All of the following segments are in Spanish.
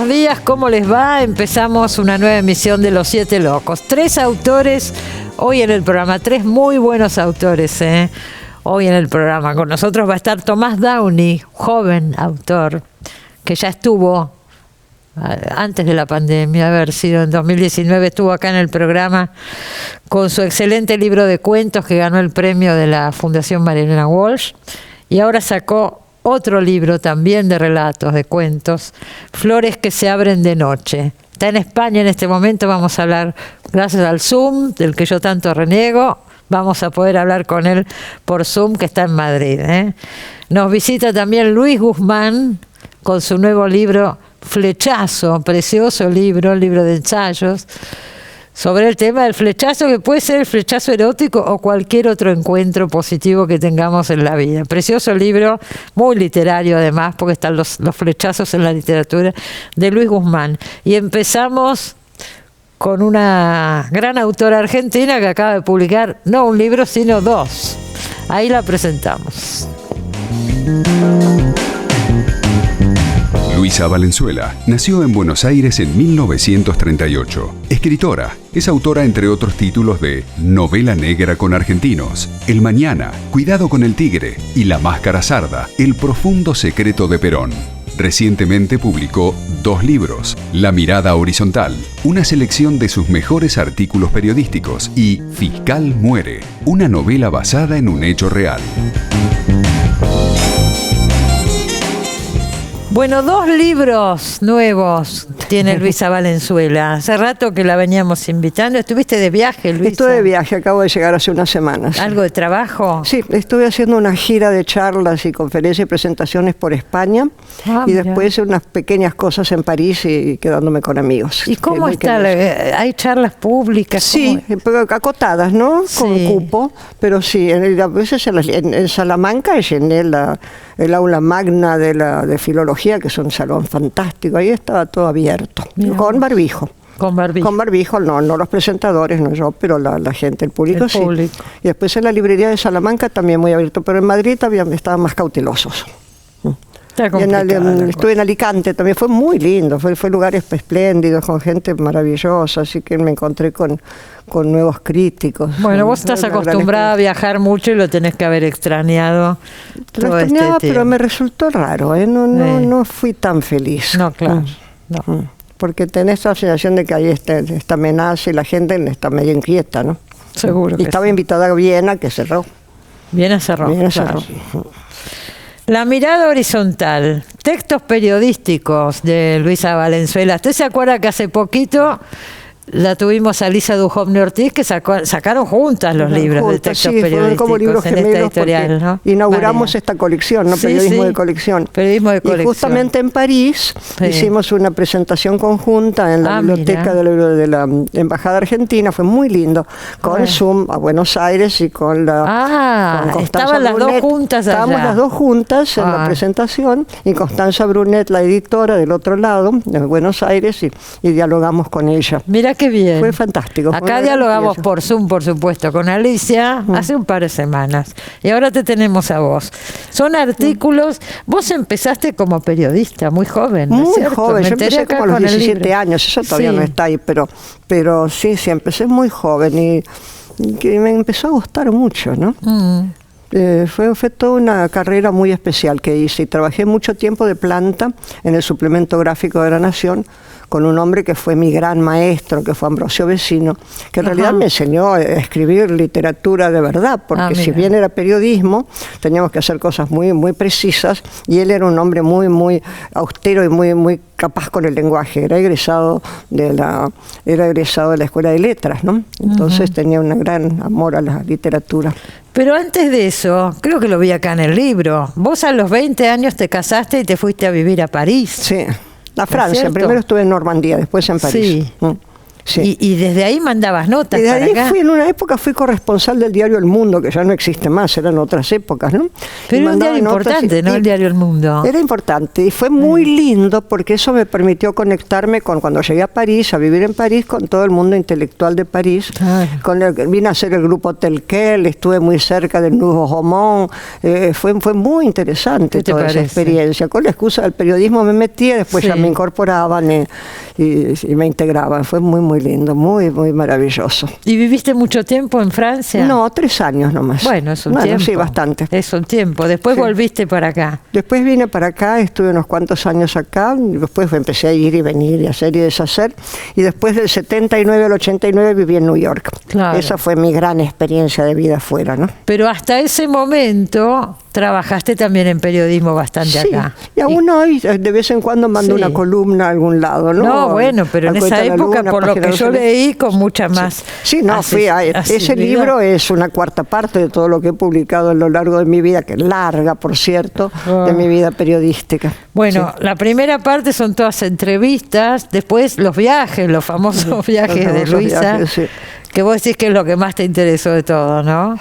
días, ¿cómo les va? Empezamos una nueva emisión de Los Siete Locos. 3 autores hoy en el programa, 3 muy buenos autores, hoy en el programa. Con nosotros va a estar Tomás Downey, joven autor, que ya estuvo antes de la pandemia, haber sido en 2019, estuvo acá en el programa con su excelente libro de cuentos que ganó el premio de la Fundación Marilena Walsh, y ahora sacó otro libro también de relatos, de cuentos, Flores que se abren de noche. Está en España en este momento, vamos a hablar, gracias al Zoom, del que yo tanto reniego, vamos a poder hablar con él por Zoom, que está en Madrid. Nos visita también Luis Guzmán con su nuevo libro Flechazo, precioso libro, libro de ensayos, sobre el tema del flechazo, que puede ser el flechazo erótico o cualquier otro encuentro positivo que tengamos en la vida. Precioso libro, muy literario además, porque están los flechazos en la literatura, de Luis Guzmán. Y empezamos con una gran autora argentina que acaba de publicar, no un libro, sino 2. Ahí la presentamos. Luisa Valenzuela nació en Buenos Aires en 1938. Escritora, es autora entre otros títulos de Novela negra con argentinos, El mañana, Cuidado con el tigre y La máscara sarda, El profundo secreto de Perón. Recientemente publicó 2 libros, La mirada horizontal, una selección de sus mejores artículos periodísticos, y Fiscal muere, una novela basada en un hecho real. Bueno, 2 libros nuevos tiene Luisa Valenzuela. Hace rato que la veníamos invitando. ¿Estuviste de viaje, Luisa? Estuve de viaje, acabo de llegar hace unas semanas. ¿Algo de trabajo? Sí, estuve haciendo una gira de charlas y conferencias y presentaciones por España, y después unas pequeñas cosas en París y quedándome con amigos. ¿Y cómo está? ¿Hay charlas públicas? Sí, acotadas, ¿no? Sí. Con cupo, pero sí, a veces en Salamanca llené el aula magna de filología, que es un salón fantástico, ahí estaba todo abierto, con barbijo. Con barbijo. Con barbijo, no los presentadores, no yo, pero la gente, el público sí. Y después en la librería de Salamanca también muy abierto, pero en Madrid también estaban más cautelosos. Estuve en Alicante, también fue muy lindo, fue lugares espléndidos, con gente maravillosa, así que me encontré con nuevos críticos. Bueno, vos estás acostumbrada a viajar mucho y lo tenés que haber extrañado. Lo extrañaba, pero me resultó raro, no fui tan feliz. No, claro. No. Porque tenés la sensación de que hay esta amenaza y la gente está medio inquieta, ¿no? Seguro. Y estaba invitada a Viena, que cerró. Viena cerró. Cerró. La mirada horizontal, textos periodísticos de Luisa Valenzuela. ¿Usted se acuerda que hace poquito la tuvimos a Lisa Duhovne Ortiz, que sacaron juntas los libros de textos periodísticos como libros en esta editorial, ¿no? Inauguramos esta colección, ¿no? Periodismo de colección. Periodismo de colección. Y justamente en París hicimos una presentación conjunta en la biblioteca de la Embajada Argentina, fue muy lindo, con Zoom a Buenos Aires y con Constanza estaban las Brunet. 2 juntas allá. Estábamos las 2 juntas en la presentación, y Constanza Brunet, la editora, del otro lado, de Buenos Aires, y dialogamos con ella. Mira qué bien. Fue fantástico. Acá dialogamos por Zoom, por supuesto, con Alicia hace un par de semanas. Y ahora te tenemos a vos. Son artículos. Vos empezaste como periodista, muy joven, ¿no es cierto? Muy joven. Yo empecé como a los 17 años. Eso todavía no está ahí, pero sí, empecé muy joven y que me empezó a gustar mucho, ¿no? Fue toda una carrera muy especial que hice, y trabajé mucho tiempo de planta en el suplemento gráfico de La Nación, con un hombre que fue mi gran maestro, que fue Ambrosio Vecino, que en realidad me enseñó a escribir literatura de verdad, porque si bien era periodismo, teníamos que hacer cosas muy, muy precisas, y él era un hombre muy, muy austero y muy, muy capaz con el lenguaje. Era egresado de la Escuela de Letras, ¿no? Entonces tenía un gran amor a la literatura. Pero antes de eso, creo que lo vi acá en el libro, vos a los 20 años te casaste y te fuiste a vivir a París. Sí. A Francia, primero estuve en Normandía, después en París. Sí. Sí. Y desde ahí mandabas notas. Y de ahí para acá. en una época fui corresponsal del diario El Mundo, que ya no existe más, eran otras épocas, ¿no? Pero era un diario importante, ¿no? El diario El Mundo. Era importante y fue muy lindo porque eso me permitió conectarme cuando llegué a París, a vivir en París, con todo el mundo intelectual de París. Vine a hacer el grupo Telquel, estuve muy cerca del Nouveau Roman, fue muy interesante toda esa experiencia. Con la excusa del periodismo me metí, después ya me incorporaban y me integraban. Fue muy lindo, muy maravilloso. ¿Y viviste mucho tiempo en Francia? No, 3 años nomás. Bueno, es un tiempo. Sí, bastante. Es un tiempo. Después volviste para acá. Después vine para acá, estuve unos cuantos años acá, y después empecé a ir y venir y hacer y deshacer. Y después del 79 al 89 viví en New York. Claro. Esa fue mi gran experiencia de vida afuera, ¿no? Pero hasta ese momento trabajaste también en periodismo bastante acá. Y aún hoy, de vez en cuando mando una columna a algún lado, ¿no? No, bueno, pero en esa época, por lo que yo leí, con mucha más... Sí, no, ese libro es una cuarta parte de todo lo que he publicado a lo largo de mi vida, que es larga, por cierto, de mi vida periodística. Bueno, la primera parte son todas entrevistas, después los viajes, los famosos viajes de Luisa, que vos decís que es lo que más te interesó de todo, ¿no?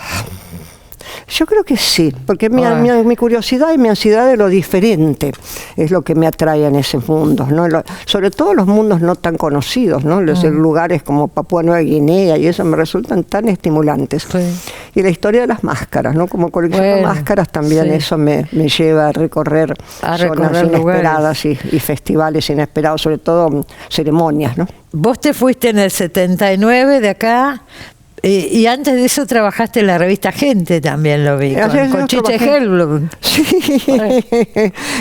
Yo creo que sí, porque mi curiosidad y mi ansiedad de lo diferente es lo que me atrae en ese mundo, ¿no? Sobre todo los mundos no tan conocidos, ¿no? Los lugares como Papúa Nueva Guinea y eso me resultan tan estimulantes. Sí. Y la historia de las máscaras, ¿no? Como colecciono máscaras también eso me lleva a recorrer zonas inesperadas y festivales inesperados, sobre todo ceremonias, ¿no? Vos te fuiste en el 79 de acá. Y antes de eso trabajaste en la revista Gente, también lo vi, con Chiche Hellblum. Sí,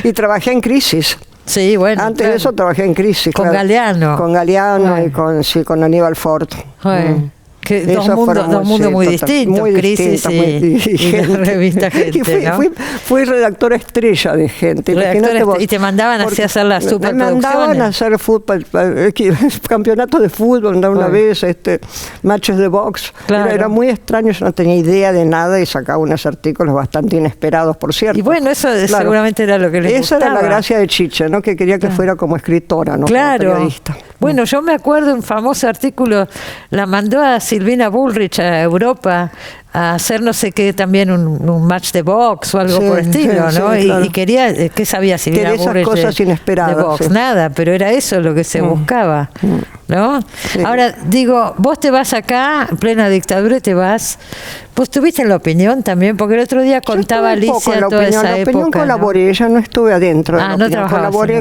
y trabajé en Crisis. Sí, bueno. Antes de eso trabajé en Crisis. Con Galeano. Con Galeano y con Aníbal Ford. Que dos mundos muy distintos, muy Crisis y la revista Gente, fui redactora estrella de Gente. Y te mandaban así a hacer las superproducciones. Me mandaban a hacer fútbol, campeonatos de fútbol una vez, matches de box. Claro. Era muy extraño, yo no tenía idea de nada y sacaba unos artículos bastante inesperados, por cierto. Y bueno, eso seguramente era lo que les gustaba. Esa era la gracia de Chiche, ¿no? Que quería que fuera como escritora, no como periodista. Bueno, yo me acuerdo un famoso artículo, la mandó a Silvina Bullrich a Europa a hacer no sé qué, también un match de box o algo por estilo, ¿no? Claro. Y quería, ¿qué sabía Silvina Bullrich cosas inesperadas, de box? Nada, pero era eso lo que se buscaba, ¿no? Sí. Ahora, digo, vos te vas acá, en plena dictadura, y te vas... ¿Vos tuviste en La Opinión también? Porque el otro día contaba Alicia toda esa época. La Opinión colaboré, ya no estuve adentro.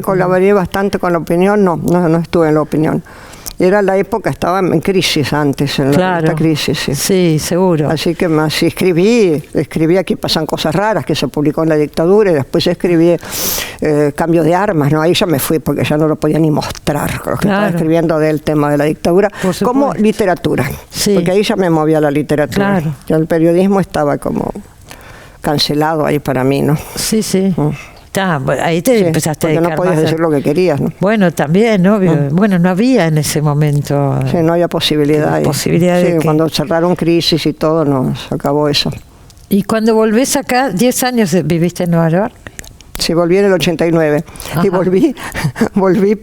Colaboré bastante con La Opinión, no estuve en La Opinión. Era la época, estaba en crisis antes, en la crisis. Sí, seguro. Así que más escribí Aquí pasan cosas raras, que se publicó en la dictadura, y después escribí Cambio de armas, ¿no? Ahí ya me fui porque ya no lo podía ni mostrar, lo que estaba escribiendo del tema de la dictadura, como literatura, porque ahí ya me movía la literatura. Claro. Ya el periodismo estaba como cancelado ahí para mí, ¿no? Sí. Ahí te empezaste a dedicar no podías decir lo que querías, ¿no? Bueno, también, obvio. Bueno, no había en ese momento... Sí, no había posibilidad. Cuando cerraron Crisis y todo, nos acabó eso. ¿Y cuando volvés acá, 10 años viviste en Nueva York? Sí, volví en el 89. Ajá. Y volví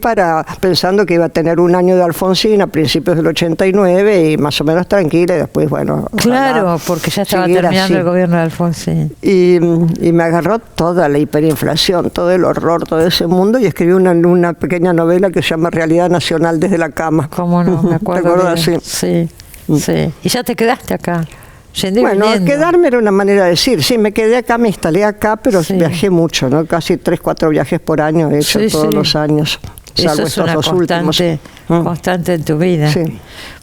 pensando que iba a tener un año de Alfonsín a principios del 89 y más o menos tranquila, y después, bueno... Claro, porque ya estaba terminando el gobierno de Alfonsín. Y me agarró toda la hiperinflación, todo el horror, todo ese mundo, y escribí una pequeña novela que se llama Realidad Nacional desde la cama. ¿Cómo no? Me acuerdo. ¿Te acuerdas? Sí. ¿Y ya te quedaste acá? Bueno, quedarme era una manera de decir. Sí, me quedé acá, me instalé acá, pero viajé mucho, ¿no? Casi 3-4 viajes por año he hecho todos los años. Eso es una constante en tu vida. Sí.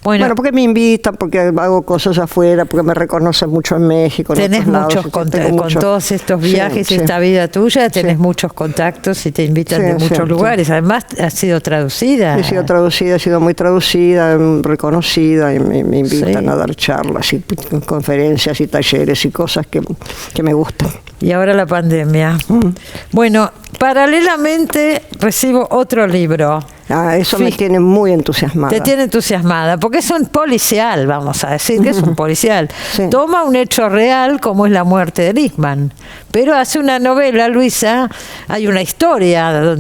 Bueno, porque me invitan, porque hago cosas afuera, porque me reconocen mucho en México. Tenés muchos contactos, con todos estos viajes y esta vida tuya, tenés muchos contactos y te invitan de muchos lugares. Además, has sido traducida. He sido traducida, he sido muy traducida, reconocida, y me invitan a dar charlas y conferencias y talleres y cosas que me gustan. Y ahora la pandemia. Bueno, paralelamente recibo otro libro. Eso me tiene muy entusiasmada. Te tiene entusiasmada, porque es un policial, vamos a decir que es un policial. Toma un hecho real como es la muerte de Nisman, Pero hace una novela, Luisa, hay una historia,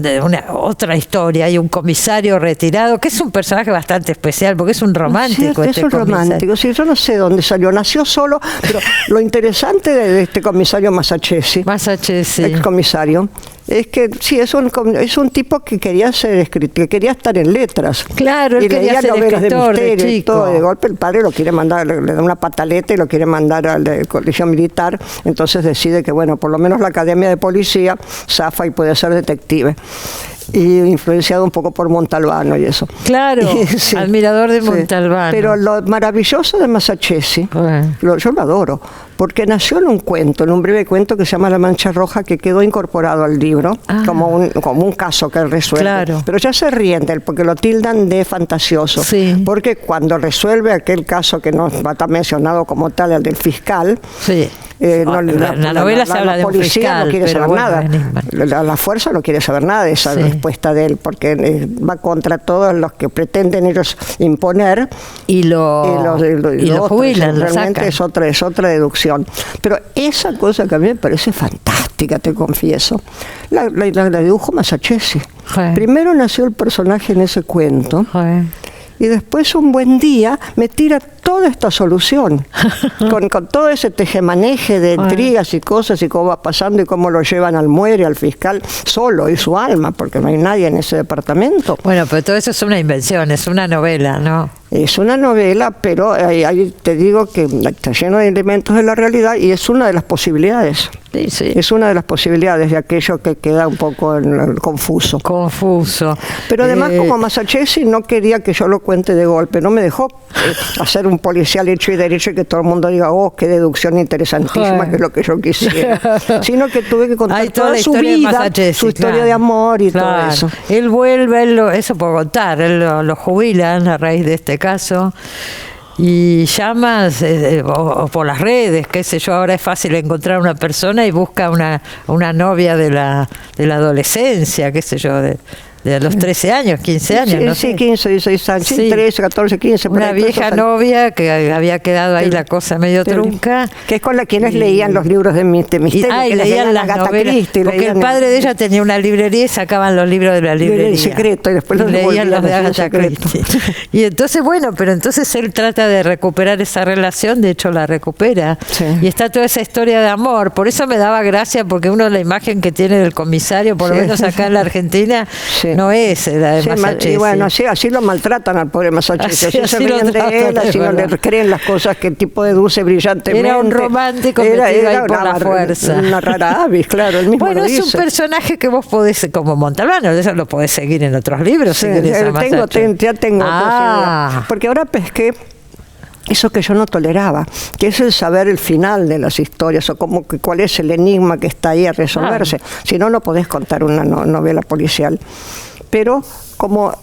otra historia, hay un comisario retirado, que es un personaje bastante especial, porque es un romántico. Sí, es un romántico, sí, yo no sé dónde salió, nació solo, pero lo interesante de este comisario Masachesi, ex comisario, es que sí, es un tipo que quería ser escritor, que quería estar en letras. Claro, él y quería leía ser novelas escritor de misterio de y todo. De golpe el padre lo quiere mandar, le da una pataleta y lo quiere mandar al colegio militar. Entonces decide que, bueno, por lo menos la academia de policía zafa y puede ser detective. Y influenciado un poco por Montalbano y eso. Claro, sí, admirador de Montalbano. Pero lo maravilloso de Masachesi, yo lo adoro, porque nació en un cuento, en un breve cuento que se llama La Mancha Roja, que quedó incorporado al libro, como un caso que él resuelve. Claro. Pero ya se ríen de él, porque lo tildan de fantasioso. Sí. Porque cuando resuelve aquel caso que no va a estar mencionado como tal, el del fiscal, sí. La novela se habla de un fiscal, no quiere saber nada. La fuerza no quiere saber nada de esa respuesta de él, porque va contra todos los que pretenden ellos imponer y lo jubilan. Realmente es otra deducción. Pero esa cosa que a mí me parece fantástica, te confieso, la dibujo Masachesi. Primero nació el personaje en ese cuento. Y después un buen día me tira toda esta solución, con todo ese tejemaneje de intrigas y cosas y cómo va pasando y cómo lo llevan al muere, al fiscal, solo y su alma, porque no hay nadie en ese departamento. Bueno, pero todo eso es una invención, es una novela, ¿no? Es una novela, pero ahí te digo que está lleno de elementos de la realidad y es una de las posibilidades. Sí, sí. Es una de las posibilidades de aquello que queda un poco confuso. Confuso. Pero además, como Masachesi no quería que yo lo cuente de golpe, no me dejó hacer un policial hecho y derecho y que todo el mundo diga, oh, qué deducción interesantísima, que es lo que yo quisiera. Sino que tuve que contar toda su vida, su historia de amor y todo eso. Él vuelve, eso puedo contar, él lo jubilan a raíz de este caso. Y llamas o por las redes, qué sé yo, ahora es fácil encontrar una persona y busca una novia de la adolescencia, qué sé yo, de los 13 años, 15 años, sí, no sé. Sí, 15, 16 años, sí. 13, 14, 15. Una vieja novia que había quedado ahí la cosa medio trunca. Que es con la quienes leían los libros de misterio. Y leían las novelas, porque el padre de ella tenía una librería y sacaban los libros de la librería. En secreto, y después los leían los de Agatha Christie. Y entonces, bueno, pero entonces él trata de recuperar esa relación, de hecho la recupera. Sí. Y está toda esa historia de amor. Por eso me daba gracia, porque uno la imagen que tiene del comisario, por lo menos acá en la Argentina, no es la de Masachesi. Y bueno, así lo maltratan al pobre Masachesi. Así se ríen de él, así no le creen las cosas que el tipo deduce brillantemente. Era un romántico metido ahí por la fuerza. Una rara avis, claro, él mismo bueno, lo es dice. Un personaje que vos podés, como Montalbano, eso lo podés seguir en otros libros. Sí, ya tengo. Porque ahora pesqué eso que yo no toleraba, que es el saber el final de las historias, o como que cuál es el enigma que está ahí a resolverse. Si no, no podés contar una novela policial. Pero como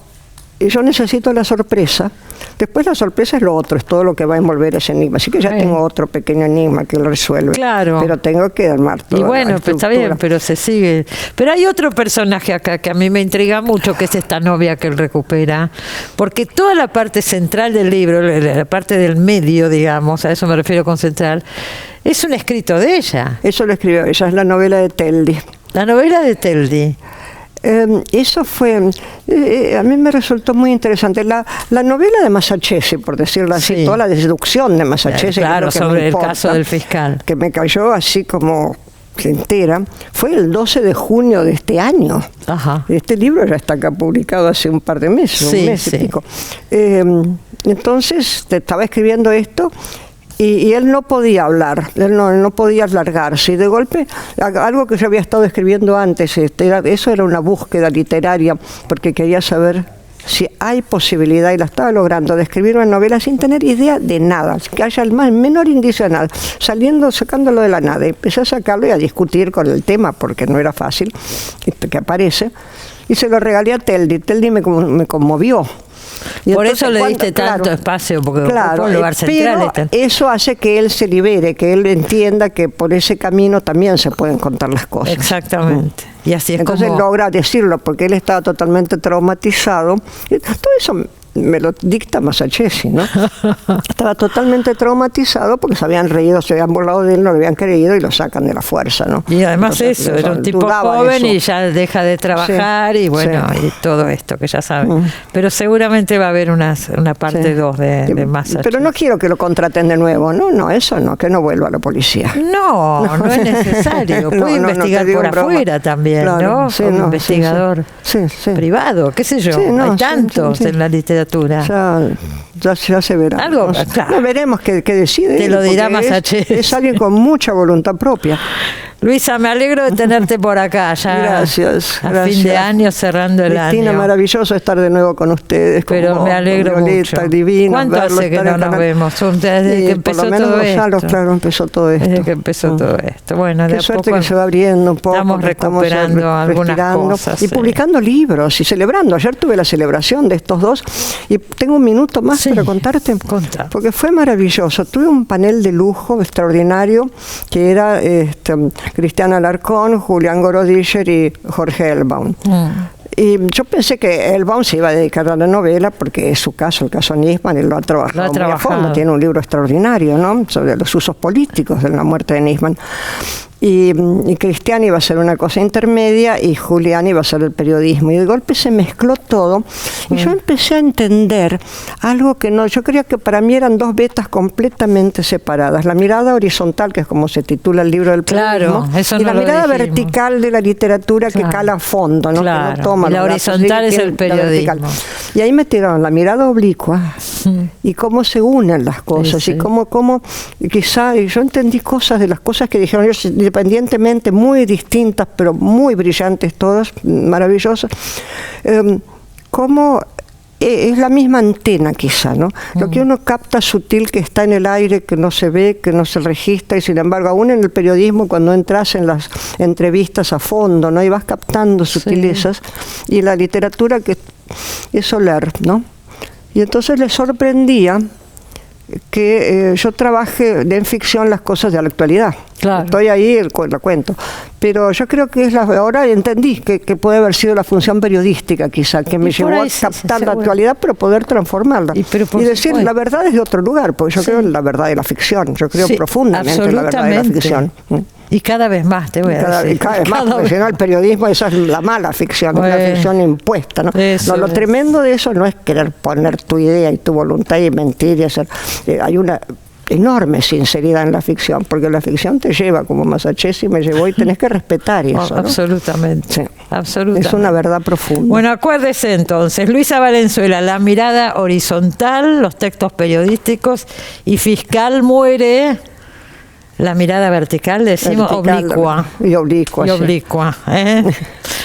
yo necesito la sorpresa, después la sorpresa es lo otro, es todo lo que va a envolver ese enigma. Así que ya tengo otro pequeño enigma que lo resuelve. Claro. Pero tengo que armar todo. Y bueno, pues está bien, pero se sigue. Pero hay otro personaje acá que a mí me intriga mucho, que es esta novia que él recupera. Porque toda la parte central del libro, la parte del medio, digamos, a eso me refiero con central, es un escrito de ella. Eso lo escribió ella, es la novela de Teldi. La novela de Teldi. Eso fue, a mí me resultó muy interesante. La novela de Masachesi, por decirlo así, toda la deducción de Masachesi, claro, sobre el caso del fiscal, que me cayó así como entera, fue el 12 de junio de este año. Ajá. Este libro ya está acá publicado hace un par de meses, un mes y pico. Entonces, te estaba escribiendo esto. Y él no podía hablar, él no podía largarse. Y de golpe, algo que yo había estado escribiendo antes, eso era una búsqueda literaria, porque quería saber si hay posibilidad, y la estaba logrando, de escribir una novela sin tener idea de nada, que haya el menor indicio de nada, sacándolo de la nada. Empecé a sacarlo y a discutir con el tema, porque no era fácil, que aparece, y se lo regalé a Teldi. Teldi me conmovió. Y por entonces, eso le diste tanto espacio, porque claro, un lugar central. Pero eso hace que él se libere, que él entienda que por ese camino también se pueden contar las cosas. Exactamente. Y así es. Entonces logra decirlo, porque él estaba totalmente traumatizado. Todo eso me lo dicta Masachesi, ¿no? Estaba totalmente traumatizado porque se habían reído, se habían burlado de él, no lo habían creído y lo sacan de la fuerza, ¿no? Y además eso, era un tipo joven y ya deja de trabajar y bueno, y todo esto que ya saben. Pero seguramente va a haber una parte 2 de Masachesi. Pero no quiero que lo contraten de nuevo, no, eso no, que no vuelva a la policía. No es necesario. Puede investigar por afuera también, claro, ¿no? Como investigador privado, qué sé yo. Hay tantos en la literatura. Ya se verá. Algo, claro. Veremos qué decide. Te lo dirá Masachesi. Es alguien con mucha voluntad propia. Luisa, me alegro de tenerte por acá ya. Gracias. Fin de año, cerrando el año. Cristina, maravilloso estar de nuevo con ustedes. Pero me alegro mucho. Divino. ¿Cuánto hace que no nos vemos? Desde que empezó todo esto. Claro, empezó todo esto. Desde que empezó todo esto. Bueno, qué suerte que se va abriendo un poco. Estamos recuperando algunas cosas. Y publicando libros y celebrando. Ayer tuve la celebración de estos dos y tengo un minuto más para contarte. Porque fue maravilloso. Tuve un panel de lujo extraordinario que era Cristiana Alarcón, Julián Gorodischer y Jorge Elbaum. Y yo pensé que Elbaum se iba a dedicar a la novela porque es su caso, el caso Nisman, él lo ha trabajado muy a fondo. Tiene un libro extraordinario, ¿no?, sobre los usos políticos de la muerte de Nisman. Y Cristian iba a ser una cosa intermedia y Julián iba a ser el periodismo. Y de golpe se mezcló todo y yo empecé a entender algo que no, yo creía que para mí eran dos vetas completamente separadas. La mirada horizontal, que es como se titula el libro del periodismo, y la mirada vertical de la literatura que cala a fondo, ¿no? Que no toma la horizontal es el periodismo. Y ahí me tiraron la mirada oblicua y cómo se unen las cosas y cómo quizá yo entendí cosas de las cosas que dijeron ellos independientemente, muy distintas, pero muy brillantes todas, maravillosas, cómo es la misma antena quizá, ¿no? Lo que uno capta sutil que está en el aire, que no se ve, que no se registra, y sin embargo, aún en el periodismo, cuando entras en las entrevistas a fondo, ¿no?, y vas captando sutilezas, y la literatura que es oler, ¿no? Y entonces le sorprendía que yo trabaje en ficción las cosas de la actualidad. Claro. Estoy ahí, la cuento. Pero yo creo que ahora entendí que puede haber sido la función periodística quizá, que me llevó a captar la actualidad, pero poder transformarla. Y decir, la verdad es de otro lugar, porque yo creo en la verdad de la ficción. Yo creo profundamente en la verdad de la ficción. Y cada vez más, te voy a decir. Cada vez más, porque si no el periodismo, esa es la mala ficción, es la ficción impuesta, ¿no? Lo tremendo de eso no es querer poner tu idea y tu voluntad y mentir y hacer. Hay una enorme sinceridad en la ficción, porque la ficción te lleva, como Masachesi me llevó, y tenés que respetar eso, ¿no? Absolutamente. Sí. Absolutamente. Es una verdad profunda. Bueno, acuérdese entonces, Luisa Valenzuela, La mirada horizontal, los textos periodísticos, y Fiscal muere. La mirada vertical, decimos, oblicua. Y oblicua. Y oblicua, ¿eh?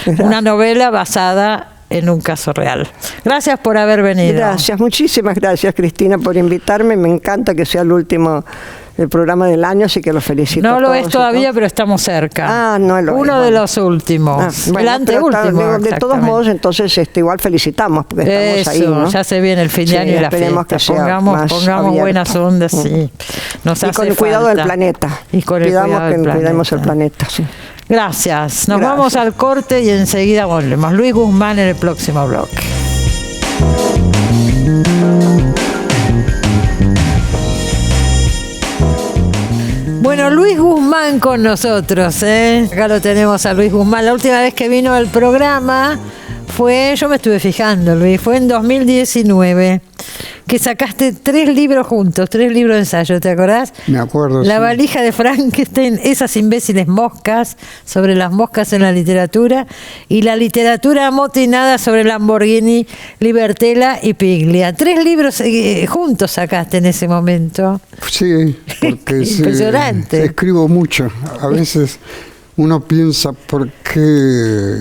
Una novela basada en un caso real. Gracias por haber venido. Gracias, muchísimas gracias, Cristina, por invitarme. Me encanta que sea el programa del año, así que lo felicito. No lo es todavía, pero estamos cerca. No lo es. Uno de los últimos. Bueno, el anteúltimo. De todos modos, entonces igual felicitamos, porque estamos ahí, ¿no? Ya se viene el fin de año y la fiesta. Pongamos buenas ondas, sí. Nos hace con el cuidado del planeta. Y con el cuidado del planeta. Cuidemos el planeta, sí. Gracias. Nos vamos al corte y enseguida volvemos. Luis Guzmán en el próximo bloque. Bueno, Luis Guzmán con nosotros, ¿eh? Acá lo tenemos a Luis Guzmán. La última vez que vino al programa yo me estuve fijando, Luis, fue en 2019, que sacaste 3 libros juntos, 3 libros de ensayo, ¿te acordás? Me acuerdo, La valija de Frankenstein, Esas imbéciles moscas, sobre las moscas en la literatura, y La literatura amotinada sobre Lamborghini, Libertela y Piglia. 3 libros juntos sacaste en ese momento. Sí, porque impresionante. Escribo mucho. A veces uno piensa por qué...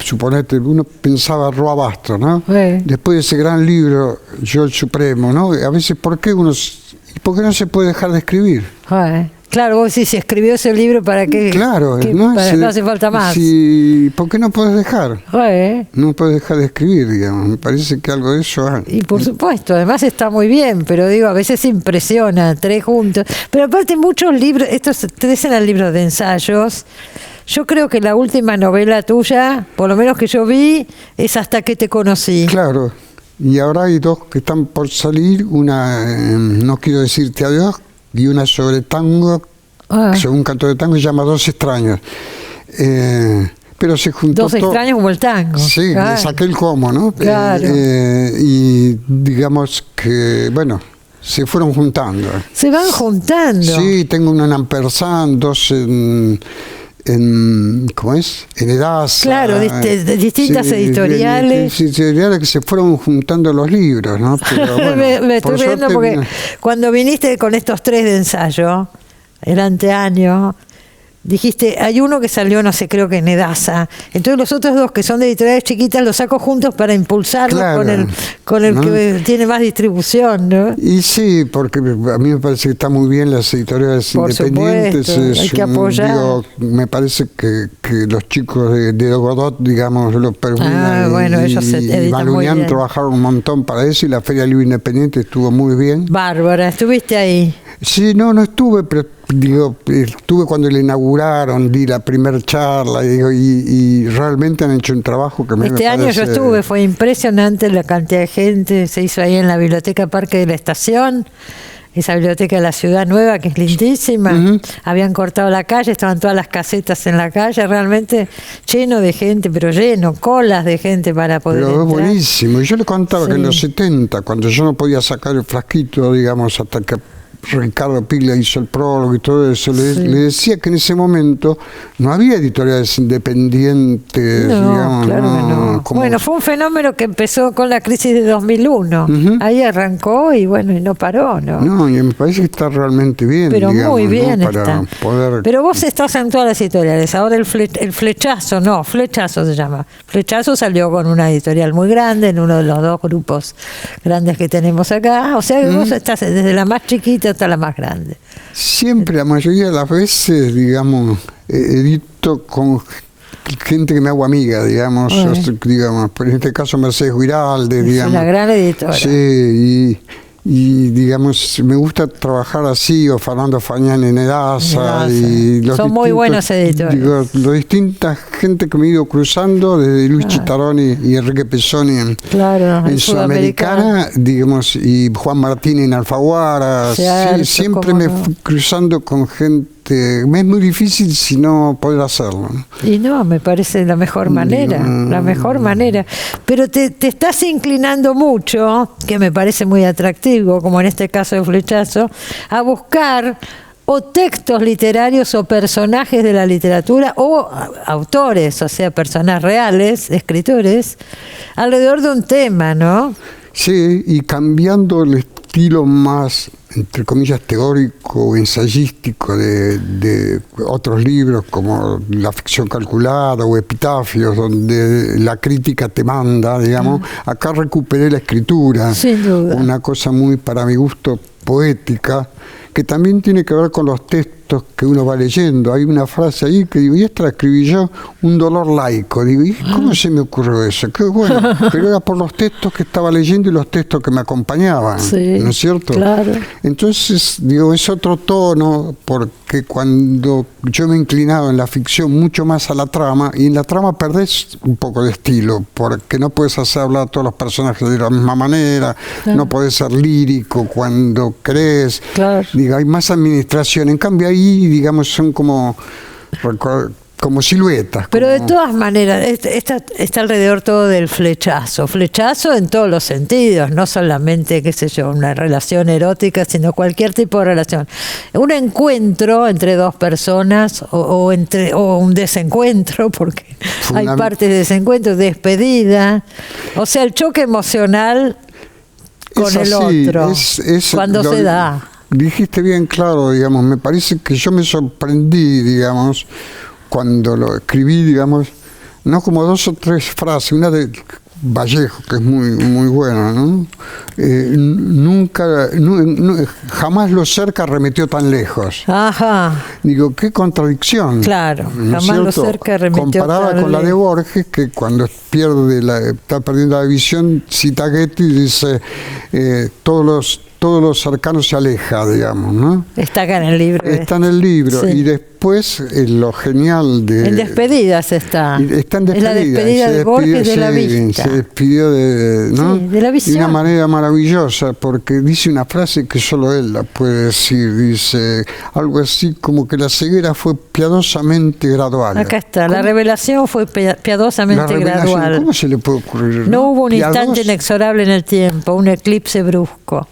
Suponete, uno pensaba Roa Basto, ¿no? Después de ese gran libro, Yo el Supremo, ¿no? A veces, ¿por qué no se puede dejar de escribir? Claro, vos decís, si escribió ese libro, ¿para qué? Claro, no hace falta más. ¿Por qué no puedes dejar? No puedes dejar de escribir, digamos. Me parece que algo de eso hay. Y por supuesto, además está muy bien, pero digo, a veces impresiona, 3 juntos. Pero aparte muchos libros, estos 3 eran libros de ensayos. Yo creo que la última novela tuya, por lo menos que yo vi, es Hasta que te conocí. Claro. Y ahora hay 2 que están por salir, una, No quiero decirte adiós, y una sobre tango, sobre un canto de tango, se llama 2 extraños. Pero se juntó 2 extraños como el tango. Sí, claro. Le saqué el cómo, ¿no? Claro. Y digamos que, bueno, se fueron juntando. Se van juntando. Sí, tengo una en Ampersand, 2 ¿cómo es? En Edasa. Claro, de distintas editoriales. Editoriales que se fueron juntando los libros, ¿no? Pero, bueno, me estoy riendo porque cuando viniste con estos 3 de ensayo, el anteaño, dijiste, hay uno que salió, no sé, creo que en Edasa. Entonces los otros 2 que son de editoriales chiquitas los saco juntos para impulsarlos, claro, con el ¿no? que tiene más distribución, ¿no? Y sí, porque a mí me parece que está muy bien las editoriales por independientes. Supuesto, hay que apoyar. Me parece que los chicos de Godot, digamos, lo permitan. Bueno, ellos se editan y Malunian trabajaron un montón para eso, y la Feria Libro Independiente estuvo muy bien. Bárbara, ¿estuviste ahí? Sí, no estuve, pero digo, estuve cuando le inauguraron, di la primera charla, y realmente han hecho un trabajo que Este año parece... yo estuve, fue impresionante la cantidad de gente, se hizo ahí en la Biblioteca Parque de la Estación, esa biblioteca de la Ciudad Nueva que es lindísima. Habían cortado la calle, estaban todas las casetas en la calle, realmente lleno de gente, pero lleno, colas de gente para poder entrar. Pero es buenísimo, y yo le contaba que en los 70, cuando yo no podía sacar el frasquito, digamos, hasta que Ricardo Piglia hizo el prólogo y todo eso, le decía que en ese momento no había editoriales independientes, digamos. Claro que no. Bueno, fue un fenómeno que empezó con la crisis de 2001. Ahí arrancó y bueno, y no paró, ¿no? No, y me parece que está realmente bien. Pero digamos, muy bien, ¿no? Para poder... Pero vos estás en todas las editoriales. Ahora el Flechazo se llama. Flechazo salió con una editorial muy grande, en uno de los 2 grupos grandes que tenemos acá. O sea que vos estás desde la más chiquita hasta la más grande. Siempre, la mayoría de las veces, digamos, edito con gente que me hago amiga, digamos, por en este caso Mercedes Guiralde, digamos. Es una gran editora. Sí, y digamos, me gusta trabajar así, o Fernando Fañán en Edasa. Y son muy buenos editores. Digo, la distinta gente que me he ido cruzando, desde Luis Chitaroni y Enrique Pezzoni en Sudamericana, digamos, y Juan Martín en Alfaguara. Siempre me fui cruzando con gente. Me es muy difícil si no poder hacerlo. Y no, me parece la mejor manera, la mejor manera. Pero te estás inclinando mucho, que me parece muy atractivo, como en este caso de Flechazo, a buscar o textos literarios o personajes de la literatura o autores, o sea, personas reales, escritores, alrededor de un tema, ¿no? Sí, y cambiando el estilo más, entre comillas, teórico o ensayístico de otros libros como La ficción calculada o Epitafios, donde la crítica te manda, digamos. Acá recuperé la escritura, sin duda. Una cosa muy, para mi gusto, poética, que también tiene que ver con los textos que uno va leyendo. Hay una frase ahí que digo, y esta la escribí yo, un dolor laico. Digo, ¿y cómo se me ocurrió eso? Qué bueno, pero era por los textos que estaba leyendo y los textos que me acompañaban, ¿no es cierto? Claro. Entonces, digo, es otro tono, porque cuando yo me he inclinado en la ficción mucho más a la trama, y en la trama perdés un poco de estilo, porque no puedes hacer hablar a todos los personajes de la misma manera, no podés ser lírico cuando crees, digo, hay más administración. En cambio ahí, digamos, son como siluetas. Pero de todas maneras, está alrededor todo del flechazo en todos los sentidos, no solamente, qué sé yo, una relación erótica, sino cualquier tipo de relación. Un encuentro entre 2 personas o un desencuentro, porque hay partes de desencuentro, despedida, o sea, el choque emocional con el otro, cuando se da. Dijiste bien claro, digamos, me parece que yo me sorprendí, digamos, cuando lo escribí, digamos, no como 2 o 3 frases, una de Vallejo, que es muy buena, ¿no? Jamás lo cerca arremetió tan lejos. Ajá. Digo, qué contradicción. Claro, ¿no jamás lo cerca arremetió comparada con la de Borges, que cuando está perdiendo la visión, cita a Goethe y dice, todos los todo lo cercano se aleja, digamos, ¿no? Está acá en el libro. Está en el libro, sí. Y después lo genial de... En Despedidas está. Está en Despedidas. Es la despedida de Borges de la vista. Se despidió ¿no? Sí, de la visión. De una manera maravillosa, porque dice una frase que solo él la puede decir. Dice algo así como que la ceguera fue piadosamente gradual. Acá está, la revelación fue piadosamente gradual. ¿Cómo se le puede ocurrir? No hubo un instante inexorable en el tiempo, un eclipse brusco.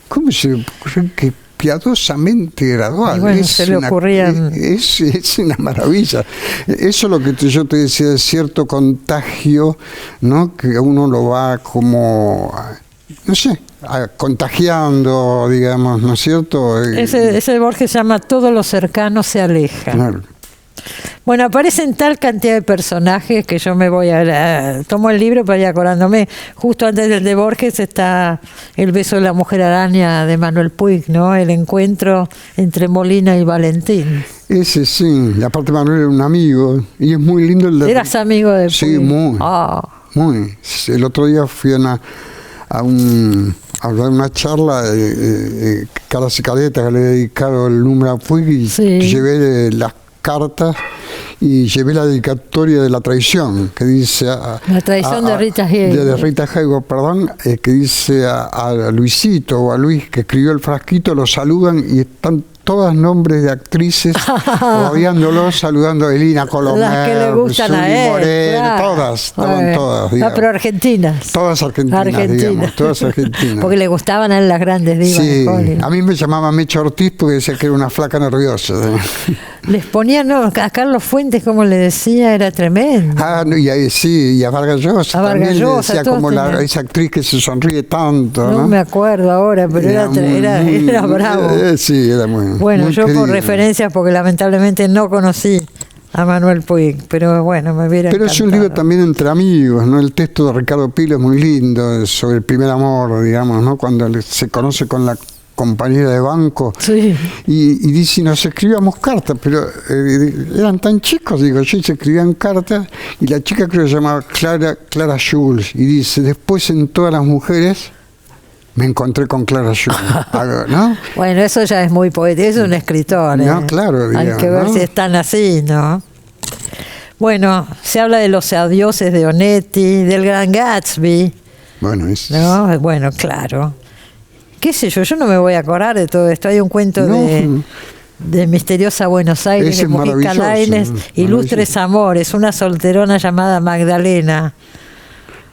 ¿Cómo se le ocurre que piadosamente gradual? Y bueno, se le ocurrían... Es una maravilla. Eso es lo que yo te decía, de cierto contagio, ¿no? Que uno lo va como, no sé, contagiando, digamos, ¿no es cierto? Ese Borges se llama Todo lo cercano se aleja. Claro. Bueno, aparecen tal cantidad de personajes que yo me voy tomo el libro para ir acordándome. Justo antes del de Borges está El beso de la mujer araña de Manuel Puig, ¿no? El encuentro entre Molina y Valentín. Ese sí, y aparte Manuel era un amigo, y es muy lindo el de... ¿Eras amigo de Puig? Sí, muy. Muy. El otro día fui a una charla de Cara Cicaleta, que le he dedicado el número a Puig, y llevé las cartas y llevé la dedicatoria de La traición, que dice La traición de Rita Hayworth. De Rita Hayworth, perdón, que dice a Luisito o a Luis, que escribió el frasquito, lo saludan y están todas nombres de actrices rodeándolos, saludando a Elina Colomer, las que le gustan a él, Moreno, todas, estaban todas, digamos. Pero argentinas. Todas argentinas, digamos, todas argentinas. Porque le gustaban a él las grandes divas de Hollywood. A mí me llamaba Mecha Ortiz porque decía que era una flaca nerviosa. Les ponían, a Carlos Fuentes, como le decía, era tremendo. Y a Vargas Llosa también le decía como esa actriz que se sonríe tanto. No me acuerdo ahora, pero era bravo. Sí, era muy... Bueno, muy yo querido. por referencias, porque lamentablemente no conocí a Manuel Puig, pero bueno, me hubiera encantado. Es un libro también entre amigos, ¿no? El texto de Ricardo Pilo es muy lindo, sobre el primer amor, digamos, ¿no? Cuando se conoce con la compañera de banco, sí. y dice, nos escribíamos cartas, pero eran tan chicos, digo, yo se escribían cartas, y la chica creo que se llamaba Clara Jules, y dice, después en todas las mujeres me encontré con Clara Jules, ¿no? Bueno, eso ya es muy poético, es un escritor. No, claro, digamos, hay que ver, ¿no? Si están así, ¿no? Bueno, se habla de los adioses de Onetti, del Gran Gatsby. Bueno, ¿no? Bueno, claro. ¿Qué sé yo? Yo no me voy a acordar de todo esto. Hay un cuento de Misteriosa Buenos Aires, de Mujica Lainez, Ilustres Amores, una solterona llamada Magdalena.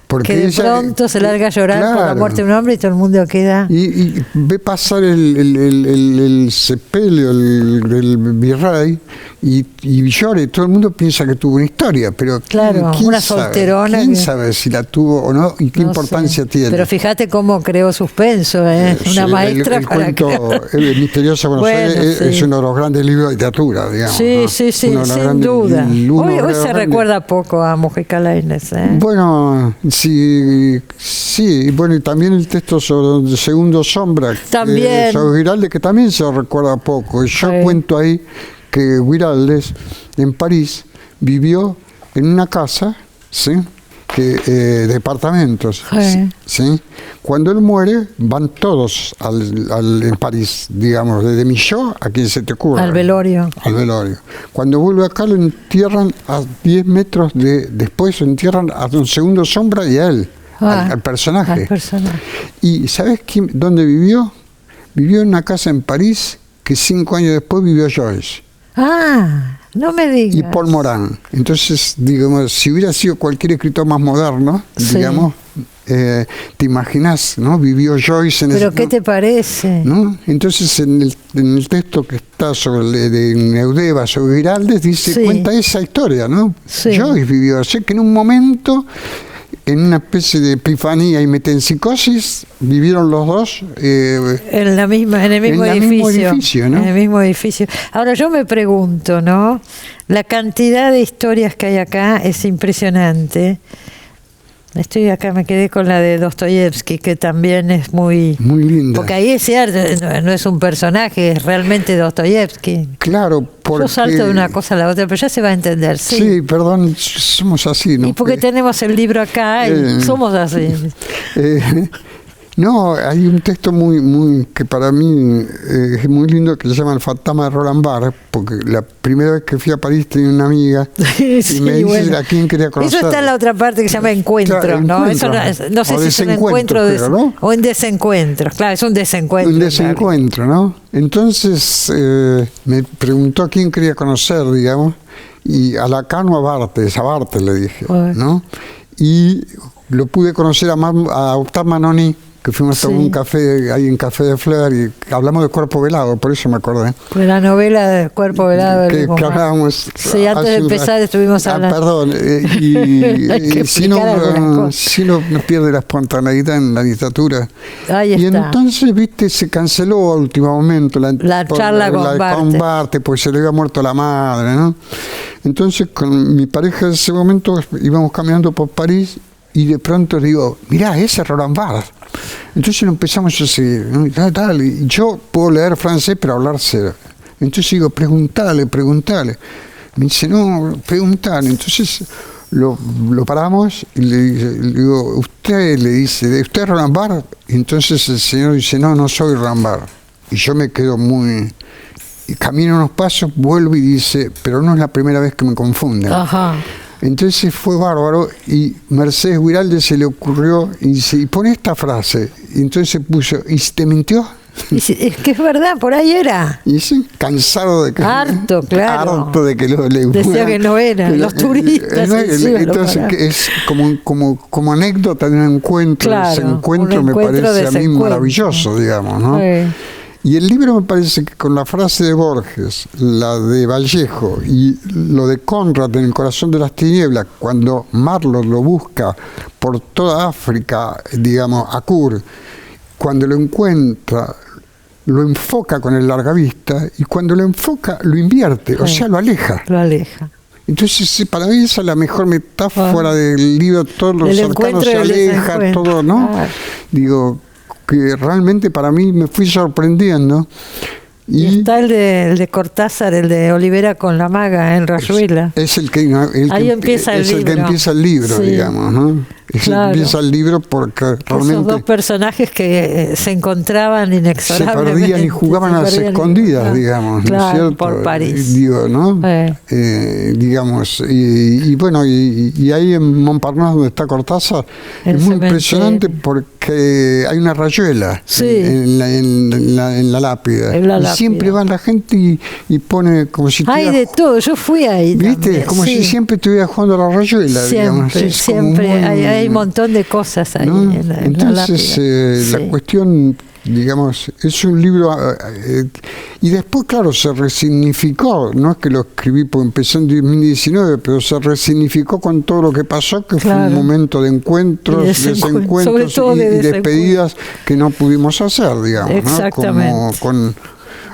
Porque que de pronto se larga a llorar por la muerte de un hombre y todo el mundo queda... Y ve pasar el sepelio, el virrey, y llora, y todo el mundo piensa que tuvo una historia, pero claro, una solterona. ¿Quién sabe si la tuvo o no y qué importancia tiene? Pero fíjate cómo creó suspenso, una maestra el cuento, el Misterioso Buenos Aires es uno de los grandes libros de literatura, digamos. Sí, sin duda. Hoy se recuerda poco a Mujica Lainez. Bueno, sí, bueno, y también el texto sobre Segundo Sombra, también. Sobre Guiraldes, que también se recuerda poco. Yo cuento ahí que Guiraldes en París vivió en una casa, ¿sí? Departamentos, ¿sí? Cuando él muere van todos en París, digamos, desde Milló a quien se te ocurra, al velorio. Cuando vuelve acá lo entierran a 10 metros después, lo entierran a un Segundo Sombra y a él, al personaje. ¿Y sabes dónde vivió? Vivió en una casa en París que 5 años después vivió Joyce. No me digas. Y Paul Morán. Entonces, digamos, si hubiera sido cualquier escritor más moderno, digamos, te imaginas, ¿no? Vivió Joyce en ¿Pero qué te parece? ¿no? Entonces, en el texto que está sobre de Neudeva, sobre Guiraldes, dice, cuenta esa historia, ¿no? Joyce vivió, sé que en un momento, en una especie de epifanía y metempsicosis, vivieron los dos en el mismo edificio, ¿no? En el mismo edificio. Ahora yo me pregunto, ¿no? La cantidad de historias que hay acá es impresionante. Estoy acá, me quedé con la de Dostoyevsky, que también es muy linda. Porque ahí es cierto, no es un personaje, es realmente Dostoyevsky. Claro, porque... Yo salto de una cosa a la otra, pero ya se va a entender, ¿sí? Sí, perdón, somos así, ¿no? Y porque tenemos el libro acá y somos así. No, hay un texto que para mí es muy lindo, que se llama El fantasma de Roland Barthes, porque la primera vez que fui a París tenía una amiga y me dice a quién quería conocer. Eso está en la otra parte que se llama encuentro, claro, ¿no? Encuentro. Eso no sé si es un encuentro ¿no? o en desencuentro. Claro, es un desencuentro. Un desencuentro, claro. ¿No? Entonces me preguntó a quién quería conocer, digamos, y a Lacan o a Barthes le dije, ¿no? Y lo pude conocer a Octave Manoni, que fuimos a un café ahí en Café de Fleur y hablamos de Cuerpo Velado, por eso me acordé. Pues la novela de Cuerpo Velado. Que hablábamos. Sí, antes de empezar estuvimos hablando. Perdón, y si no pierde la espontaneidad en la literatura. Ahí está. Y entonces, viste, se canceló a último momento la charla con Barthes, pues se le había muerto la madre, ¿no? Entonces, con mi pareja en ese momento íbamos caminando por París y de pronto digo, mirá, ese es Roland Barthes. Entonces lo empezamos a seguir, ¿no? Y yo puedo leer francés, pero hablar cero. Entonces digo, preguntale. Me dice, no, preguntale. Entonces lo paramos y le digo, ¿usted es Roland Barthes? Y entonces el señor dice, no soy Roland Barthes. Y yo me quedo y camino unos pasos, vuelvo y dice, pero no es la primera vez que me confunden. Ajá. Entonces fue bárbaro y Mercedes Guiralde se le ocurrió y dice, y pone esta frase. Y entonces puso, ¿y si te mintió? Es que es verdad, por ahí era. Y ese cansado de que... Harto, claro. Harto de que lo le decía que no era, los turistas. Entonces es como anécdota de un encuentro. Claro, ese encuentro me parece a mí maravilloso, digamos, ¿no? Sí. Y el libro me parece que con la frase de Borges, la de Vallejo y lo de Conrad en El corazón de las tinieblas, cuando Marlowe lo busca por toda África, digamos, a Kur, cuando lo encuentra, lo enfoca con el largavista y cuando lo enfoca lo invierte, o sea, lo aleja. Lo aleja. Entonces, para mí esa es la mejor metáfora del libro, todos los cercanos se alejan, todo, ¿no? Digo, que realmente para mí me fui sorprendiendo. Y está el de Cortázar, el de Olivera con la maga, en Rayuela. Es el que empieza el libro, sí, digamos, ¿no? Claro. Empieza el libro porque realmente... Esos dos personajes que se encontraban inexorablemente. Se perdían y jugaban a las escondidas, digamos, claro, ¿no es cierto? Por París. Digo, ¿no? Digamos, y bueno, y ahí en Montparnasse, donde está Cortázar, es muy impresionante porque hay una rayuela en la lápida. Y siempre va la gente y pone como si... Hay de todo, yo fui ahí. ¿Viste? También, como si siempre estuviera jugando a la rayuela, digamos. Siempre hay un montón de cosas ahí, ¿no? Entonces, la cuestión, digamos, es un libro... y después, claro, se resignificó. No es que lo escribí porque empezó en 2019, pero se resignificó con todo lo que pasó, que fue un momento de encuentros, desencuentros y despedidas que no pudimos hacer, digamos. Exactamente. ¿No? Como con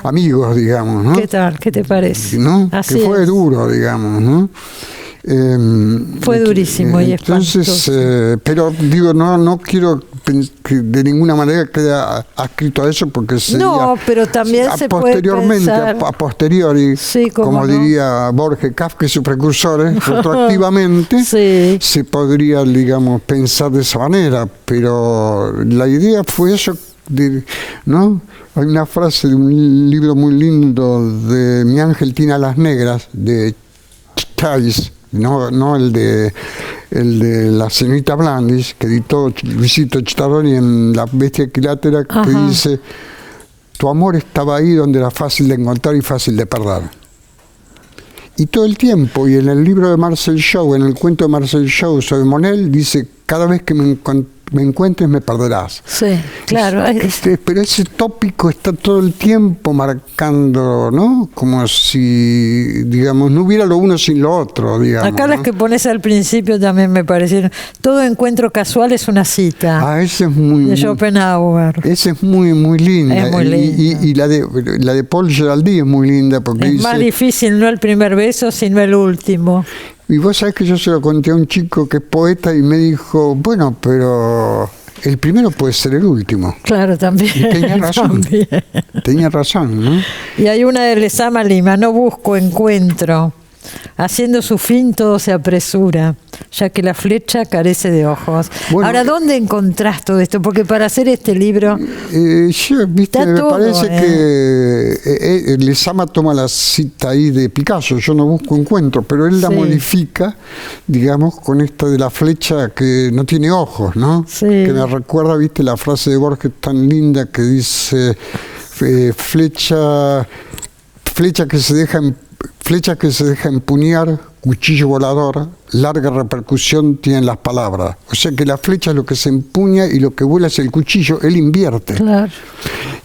amigos, digamos, ¿no? ¿Qué tal? ¿Qué te parece? ¿No? Que fue duro, digamos, ¿no? Fue durísimo y entonces, pero digo, no quiero que de ninguna manera quede adscrito a eso porque sería, pero también posteriormente, a posteriori, como diría Borges, Kafka y sus precursores, retroactivamente se podría, digamos, pensar de esa manera, pero la idea fue eso. ¿No? Hay una frase de un libro muy lindo de Mi Ángel tiene alas negras, de Chais, no el de la señorita Blandis, que editó Luisito Chittaroni en La bestia equilátera, que dice: tu amor estaba ahí donde era fácil de encontrar y fácil de perder. Y todo el tiempo, y en el libro de Marcel Chau, en el cuento de Marcel Chau sobre Monel, dice: cada vez que me encuentres me perderás. Sí, claro. Pero ese tópico está todo el tiempo marcando, ¿no? Como si, digamos, no hubiera lo uno sin lo otro, digamos. Acá las que pones al principio también me parecieron. Todo encuentro casual es una cita. Ese es muy... de Schopenhauer. Ese es muy, muy linda. Es muy linda. Y la de Paul Giraldi es muy linda porque es más difícil no el primer beso, sino el último. Y vos sabés que yo se lo conté a un chico que es poeta y me dijo, bueno, pero el primero puede ser el último. Claro, también. Y tenía razón. Tenía razón, ¿no? Y hay una de Lezama Lima: no busco encuentro. Haciendo su fin todo se apresura. ya que la flecha carece de ojos. Bueno, ahora, ¿dónde encontrás todo esto? Porque para hacer este libro... me parece que Lezama toma la cita ahí de Picasso, yo no busco encuentro, pero él la modifica, digamos, con esta de la flecha que no tiene ojos, ¿no? Sí. Que me recuerda, viste, la frase de Borges tan linda que dice, flecha que se deja empuñar, cuchillo volador, larga repercusión tienen las palabras. O sea que la flecha es lo que se empuña y lo que vuela es el cuchillo, él invierte. Claro.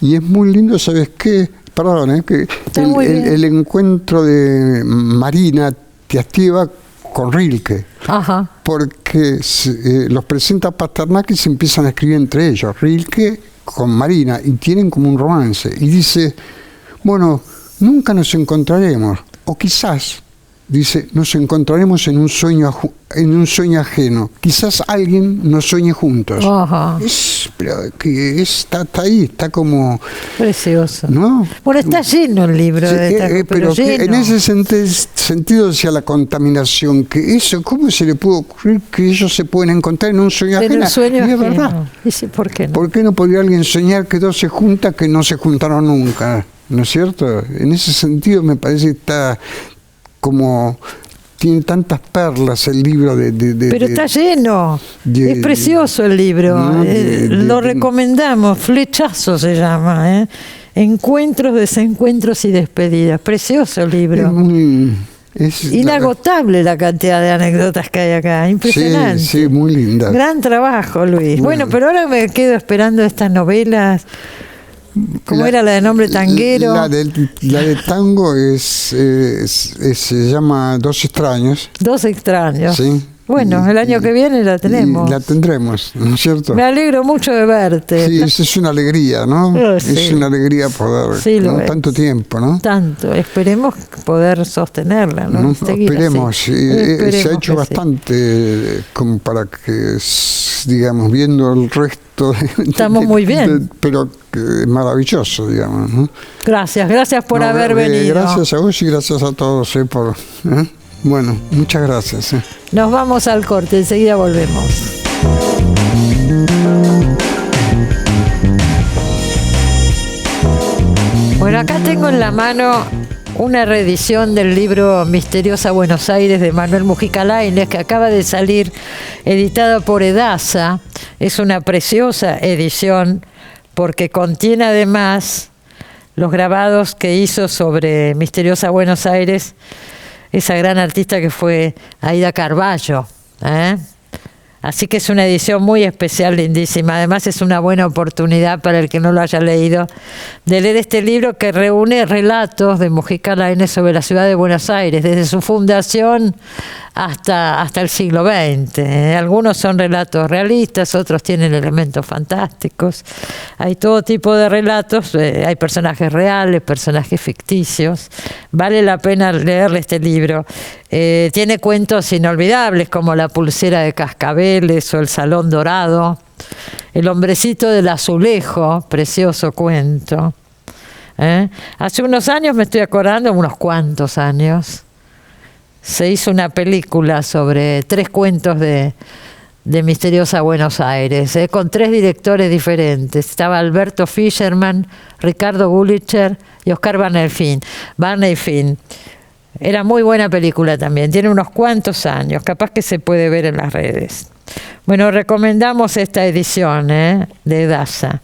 Y es muy lindo, ¿sabes qué? Perdón, que el encuentro de Marina Tiastiva con Rilke. Ajá. Porque los presenta Pasternak y se empiezan a escribir entre ellos. Rilke con Marina, y tienen como un romance. Y dice, bueno, nunca nos encontraremos, o quizás, dice, nos encontraremos en un sueño ajeno. Quizás alguien nos sueñe juntos. Ajá. Pero que está ahí, está como... Precioso. ¿No? Bueno, está lleno el libro. Pero lleno. En ese sentido decía la contaminación, que eso, ¿cómo se le puede ocurrir que ellos se pueden encontrar en un sueño ajeno? Y es verdad. Dice, ¿por qué no? ¿Por qué no podría alguien soñar que dos se juntan que no se juntaron nunca? ¿No es cierto? En ese sentido me parece que está como... Tiene tantas perlas el libro pero está lleno. Es precioso el libro. Lo recomendamos. Flechazo se llama. Encuentros, desencuentros y despedidas. Precioso el libro. Es inagotable la cantidad de anécdotas que hay acá. Impresionante. Sí, muy linda. Gran trabajo, Luis. Bueno, pero ahora me quedo esperando estas novelas. ¿Cómo era la de Nombre Tanguero? La de tango se llama Dos extraños. Dos extraños. Sí. Bueno, el año que viene la tenemos. La tendremos, ¿no es cierto? Me alegro mucho de verte. Sí, es una alegría, ¿no? Sí. Es una alegría poder, ¿no? Tanto tiempo, ¿no? Tanto. Esperemos poder sostenerla, ¿no? Esperemos. Se ha hecho bastante como para que, digamos, viendo el resto... Estamos muy bien. Pero maravilloso, digamos, ¿no? Gracias por haber venido. Gracias a vos y gracias a todos por... Bueno, muchas gracias. Nos vamos al corte, enseguida volvemos. Bueno, acá tengo en la mano una reedición del libro Misteriosa Buenos Aires de Manuel Mujica Lainez, que acaba de salir editada por Edasa. Es una preciosa edición porque contiene además los grabados que hizo sobre Misteriosa Buenos Aires esa gran artista que fue Aida Carballo. Así que es una edición muy especial, lindísima. Además es una buena oportunidad para el que no lo haya leído de leer este libro que reúne relatos de Mujica Lainez sobre la ciudad de Buenos Aires, desde su fundación hasta el siglo XX. Algunos son relatos realistas, otros tienen elementos fantásticos. Hay todo tipo de relatos, hay personajes reales, personajes ficticios. Vale la pena leerle este libro. Tiene cuentos inolvidables como La pulsera de cascabeles o El salón dorado, El hombrecito del azulejo, precioso cuento. Hace unos años, me estoy acordando, unos cuantos años, se hizo una película sobre 3 cuentos de Misteriosa Buenos Aires, con 3 directores diferentes. Estaba Alberto Fischerman, Ricardo Gullicher y Oscar Barney Finn. Era muy buena película también, tiene unos cuantos años, capaz que se puede ver en las redes. Bueno, recomendamos esta edición de Edasa,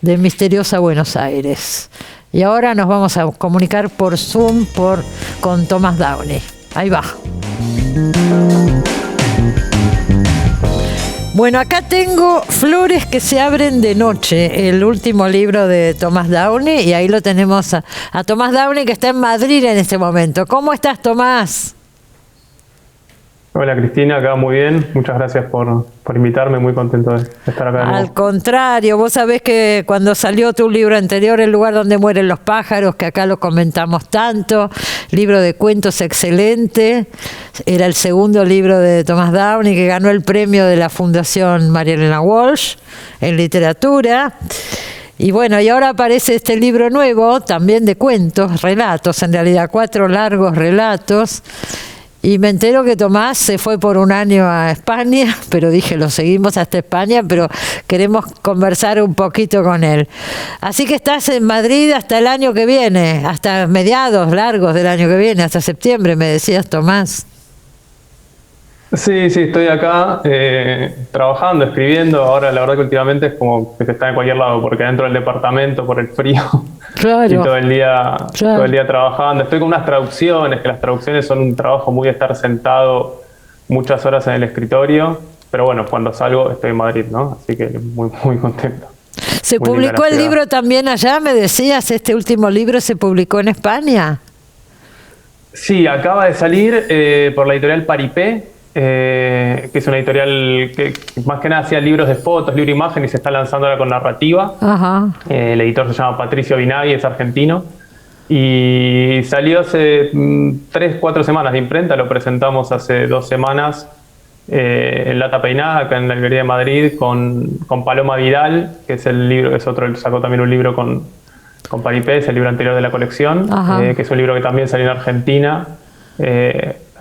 de Misteriosa Buenos Aires. Y ahora nos vamos a comunicar por Zoom con Thomas Downey. Ahí va. Bueno, acá tengo Flores que se abren de noche, el último libro de Thomas Downey, y ahí lo tenemos a Thomas Downey, que está en Madrid en este momento. ¿Cómo estás, Tomás? Hola, Cristina, acá muy bien. Muchas gracias por invitarme, muy contento de estar acá. Al contrario, vos sabés que cuando salió tu libro anterior, El lugar donde mueren los pájaros, que acá lo comentamos tanto, libro de cuentos excelente, era el segundo libro de Thomas Downey, que ganó el premio de la Fundación María Elena Walsh en literatura. Y bueno, y ahora aparece este libro nuevo, también de cuentos, relatos, en realidad 4 largos relatos. Y me entero que Tomás se fue por un año a España, pero dije, lo seguimos hasta España, pero queremos conversar un poquito con él. Así que estás en Madrid hasta el año que viene, hasta mediados largos del año que viene, hasta septiembre, me decías, Tomás. Sí, estoy acá trabajando, escribiendo. Ahora la verdad que últimamente es como que está en cualquier lado, porque dentro del departamento por el frío. Claro. Y todo el día trabajando. Estoy con unas traducciones, que las traducciones son un trabajo muy de estar sentado muchas horas en el escritorio. Pero bueno, cuando salgo estoy en Madrid, ¿no? Así que muy, muy contento. ¿Se publicó el libro también allá? Me decías, este último libro se publicó en España. Sí, acaba de salir por la editorial Paripé. Que es una editorial que más que nada hacía libros de fotos, libro de imagen, y se está lanzando ahora con narrativa. Ajá. El editor se llama Patricio Binaghi, es argentino, y salió hace 3-4 semanas de imprenta. Lo presentamos hace 2 semanas en Lata Peinada, acá en la librería de Madrid, con Paloma Vidal, que es el libro, es otro, sacó también un libro con Paripé, es el libro anterior de la colección, que es un libro que también salió en Argentina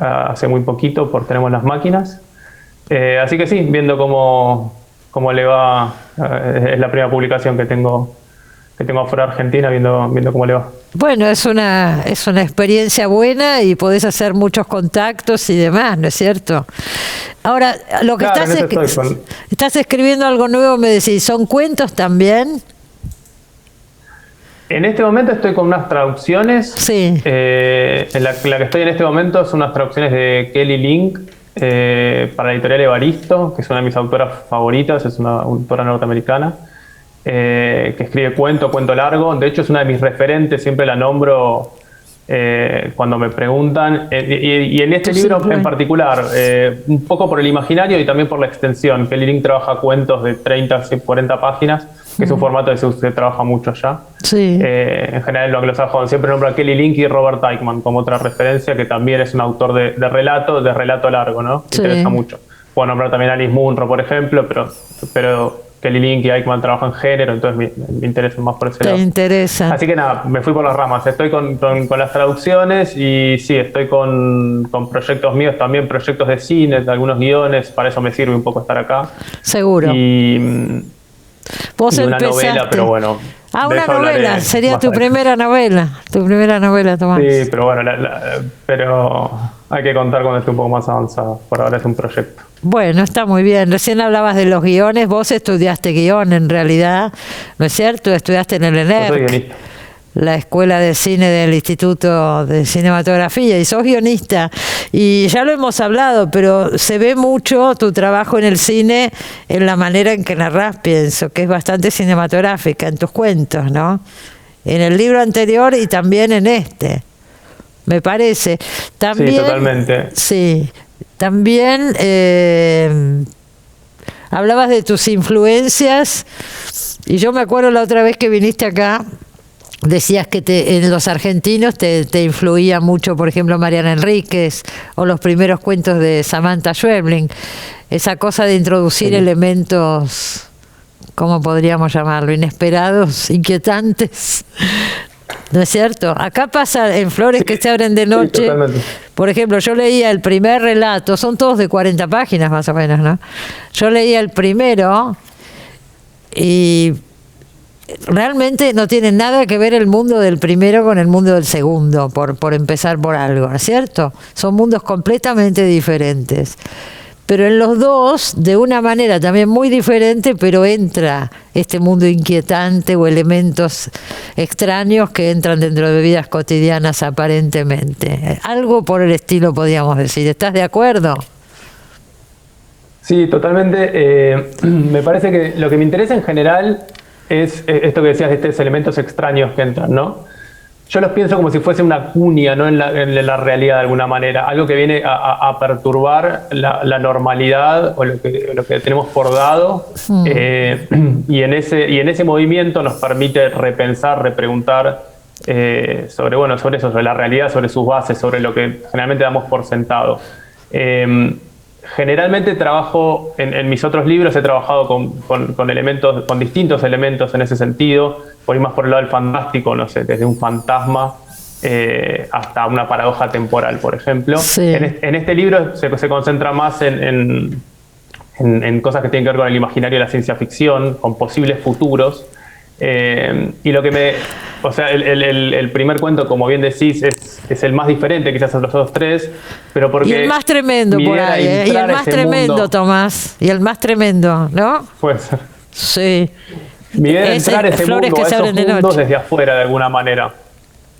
hace muy poquito por Tenemos las Máquinas. Así que sí, viendo cómo le va. Es la primera publicación que tengo afuera de Argentina, viendo cómo le va. Bueno, es una experiencia buena y podés hacer muchos contactos y demás, ¿no es cierto? Ahora, lo que claro, estás escribiendo algo nuevo, me decís, ¿son cuentos también? En este momento estoy con unas traducciones. Sí. En la que estoy en este momento son unas traducciones de Kelly Link para la editorial Evaristo, que es una de mis autoras favoritas, es una autora norteamericana, que escribe cuento largo. De hecho, es una de mis referentes, siempre la nombro cuando me preguntan. Y en este libro en particular, un poco por el imaginario y también por la extensión. Kelly Link trabaja cuentos de 30, 40 páginas, que es un formato que se trabaja mucho allá. Sí. En general, en lo anglosajón siempre nombro a Kelly Link y Robert Aickman como otra referencia, que también es un autor de relato largo, ¿no? Me interesa mucho. Puedo nombrar también a Alice Munro, por ejemplo, pero Kelly Link y Aickman trabajan género, entonces me interesan más por ese lado. Te interesa. Así que nada, me fui por las ramas. Estoy con las traducciones y sí, estoy con proyectos míos, también proyectos de cine, de algunos guiones. Para eso me sirve un poco estar acá. Seguro. Y una novela, pero bueno. Una novela, sería tu primera novela, Tomás. Sí, pero bueno, pero hay que contar cuando esté un poco más avanzado. Por ahora es un proyecto. Bueno, está muy bien. Recién hablabas de los guiones. Vos estudiaste guión, en realidad, ¿no es cierto? Estudiaste en el ENERC. Yo soy guionista. La Escuela de Cine del Instituto de Cinematografía, y sos guionista. Y ya lo hemos hablado, pero se ve mucho tu trabajo en el cine en la manera en que narrás, pienso, que es bastante cinematográfica en tus cuentos, ¿no? En el libro anterior y también en este, me parece. También, sí, totalmente. Sí, también hablabas de tus influencias, y yo me acuerdo la otra vez que viniste acá, decías que en los argentinos te influía mucho, por ejemplo, Mariana Enríquez o los primeros cuentos de Samantha Schweblin. Esa cosa de introducir elementos, ¿cómo podríamos llamarlo? Inesperados, inquietantes. ¿No es cierto? Acá pasa en Flores que se abren de noche. Sí, por ejemplo, yo leía el primer relato, son todos de 40 páginas más o menos, ¿no? Yo leía el primero y realmente no tiene nada que ver el mundo del primero con el mundo del segundo, por empezar por algo, ¿no es cierto? Son mundos completamente diferentes. Pero en los dos, de una manera también muy diferente, pero entra este mundo inquietante o elementos extraños que entran dentro de vidas cotidianas aparentemente. Algo por el estilo podríamos decir. ¿Estás de acuerdo? Sí, totalmente. Me parece que lo que me interesa en general es esto que decías de estos elementos extraños que entran, ¿no? Yo los pienso como si fuese una cuña, ¿no? en la realidad de alguna manera, algo que viene a perturbar la normalidad o lo que tenemos por dado, y en ese movimiento nos permite repensar, repreguntar sobre eso, sobre la realidad, sobre sus bases, sobre lo que generalmente damos por sentado. Generalmente trabajo, en mis otros libros he trabajado con elementos, con distintos elementos en ese sentido, por ir más por el lado del fantástico, no sé, desde un fantasma hasta una paradoja temporal, por ejemplo. Sí. En este libro se concentra más en cosas que tienen que ver con el imaginario de la ciencia ficción, con posibles futuros. Y lo que o sea, el primer cuento, como bien decís, es el más diferente quizás a los otros tres, pero porque... Y el más tremendo por ahí, y el más tremendo, mundo, Tomás, y el más tremendo, ¿no? Puede ser. Sí. Mi idea es entrar a ese mundo, a esos mundos desde afuera, de alguna manera.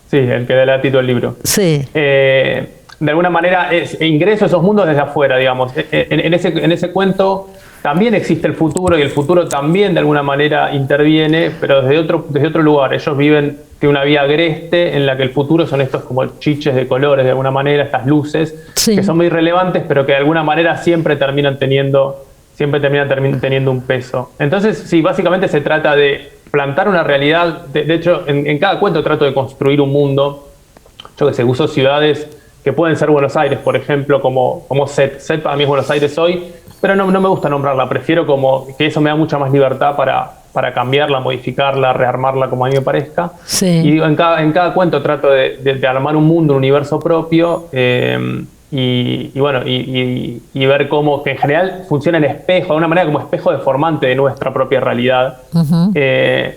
Sí, el que da título al libro. Sí. De alguna manera ingreso a esos mundos desde afuera, digamos. En ese cuento también existe el futuro, y el futuro también de alguna manera interviene, pero desde otro lugar. Ellos tienen una vida agreste en la que el futuro son estos como chiches de colores, de alguna manera, estas luces, sí, que son muy relevantes, pero que de alguna manera siempre terminan teniendo un peso. Entonces, sí, básicamente se trata de plantar una realidad. De hecho, en cada cuento trato de construir un mundo. Yo que sé, uso ciudades que pueden ser Buenos Aires, por ejemplo, como set. Set para mí es Buenos Aires hoy, pero no me gusta nombrarla. Prefiero como que eso me da mucha más libertad para cambiarla, modificarla, rearmarla como a mí me parezca. Sí. Y digo, en cada cuento trato de armar un mundo, un universo propio, y ver cómo que en general funciona en espejo, de una manera como espejo deformante de nuestra propia realidad. Uh-huh.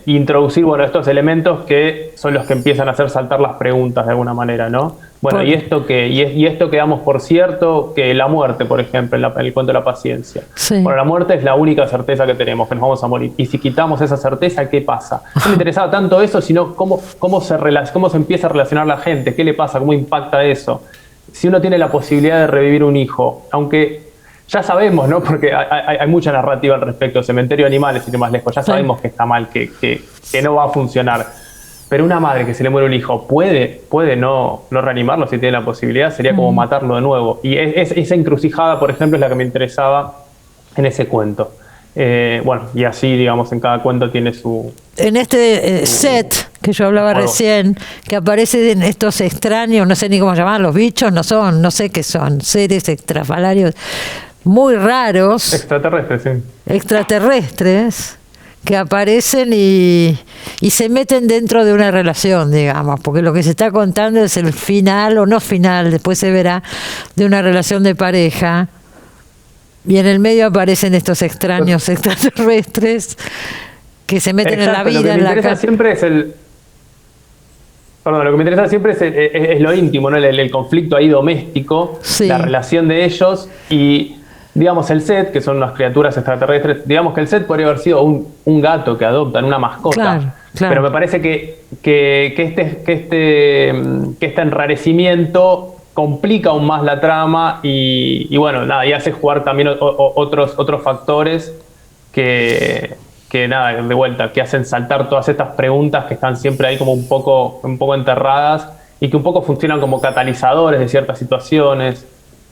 Introducir estos elementos que son los que empiezan a hacer saltar las preguntas de alguna manera, ¿no? Bueno, ¿y esto que damos por cierto? Que la muerte, por ejemplo, en el cuento de la paciencia. Sí. Bueno, la muerte es la única certeza que tenemos, que nos vamos a morir. Y si quitamos esa certeza, ¿qué pasa? No me interesaba tanto eso, sino cómo se empieza a relacionar la gente, qué le pasa, cómo impacta eso. Si uno tiene la posibilidad de revivir un hijo, aunque ya sabemos, ¿no? Porque hay mucha narrativa al respecto, cementerio de animales y demás lejos, ya sabemos que está mal, que no va a funcionar. Pero una madre que se le muere un hijo, ¿puede no reanimarlo si tiene la posibilidad? Sería como matarlo de nuevo. Y esa encrucijada, por ejemplo, es la que me interesaba en ese cuento. Y así, digamos, en cada cuento tiene su... En este set que yo hablaba recién, que aparecen estos extraños, no sé ni cómo llamar, los bichos no sé qué son, seres extrafalarios muy raros. Extraterrestres, sí. Extraterrestres que aparecen y se meten dentro de una relación, digamos, porque lo que se está contando es el final, o no final, después se verá, de una relación de pareja. Y en el medio aparecen estos extraños extraterrestres que se meten en la vida, en la casa. Lo que me interesa siempre es lo íntimo, ¿no? El conflicto ahí doméstico, sí, la relación de ellos y, digamos, el set, que son unas criaturas extraterrestres. Digamos que el set podría haber sido un gato que adoptan, una mascota. Claro. Pero me parece que este enrarecimiento complica aún más la trama y hace jugar también otros factores que de vuelta, que hacen saltar todas estas preguntas que están siempre ahí como un poco enterradas y que un poco funcionan como catalizadores de ciertas situaciones.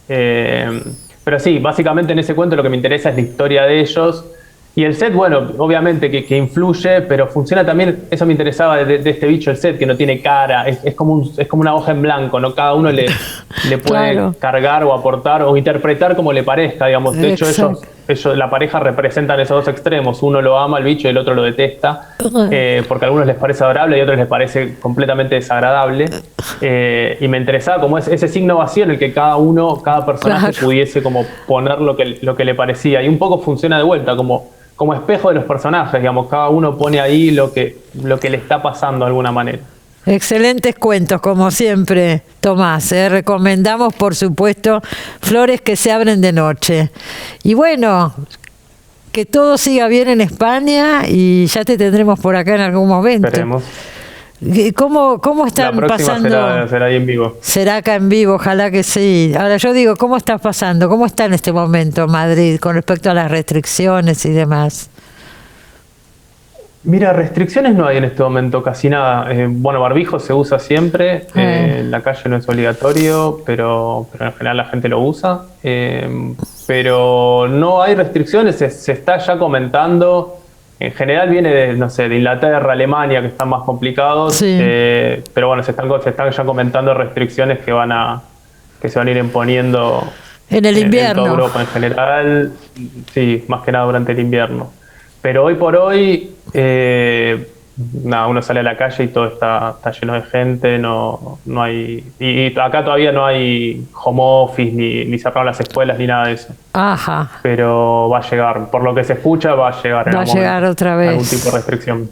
Pero sí, básicamente en ese cuento lo que me interesa es la historia de ellos. Y el set, obviamente que influye, pero funciona también, eso me interesaba de este bicho, el set, que no tiene cara, es como una hoja en blanco, ¿no? Cada uno le puede claro, cargar o aportar o interpretar como le parezca, digamos. De hecho, ellos, la pareja representan esos dos extremos, uno lo ama al bicho y el otro lo detesta, porque a algunos les parece adorable y a otros les parece completamente desagradable. Y me interesaba como ese signo vacío en el que cada personaje pudiese como poner lo que le parecía. Y un poco funciona de vuelta, como espejo de los personajes, digamos, cada uno pone ahí lo que le está pasando de alguna manera. Excelentes cuentos, como siempre, Tomás. Recomendamos, por supuesto, Flores que se abren de noche. Y bueno, que todo siga bien en España y ya te tendremos por acá en algún momento. Esperemos. ¿Cómo están pasando? Será ahí en vivo. Será acá en vivo, ojalá que sí. Ahora yo digo, ¿cómo estás pasando? ¿Cómo está en este momento Madrid con respecto a las restricciones y demás? Mira, restricciones no hay en este momento, casi nada. Barbijo se usa siempre, en la calle no es obligatorio, pero en general la gente lo usa. Pero no hay restricciones, se está ya comentando. En general viene de Inglaterra, Alemania, que están más complicados, sí, pero se están ya comentando restricciones que se van a ir imponiendo en el invierno. En toda Europa en general, sí, más que nada durante el invierno. Pero hoy por hoy, nada, uno sale a la calle y todo está lleno de gente, no hay, y acá todavía no hay home office, ni cerraron las escuelas, ni nada de eso. Ajá. Pero va a llegar, por lo que se escucha, va a llegar. Va a llegar otra vez. Algún tipo de restricción.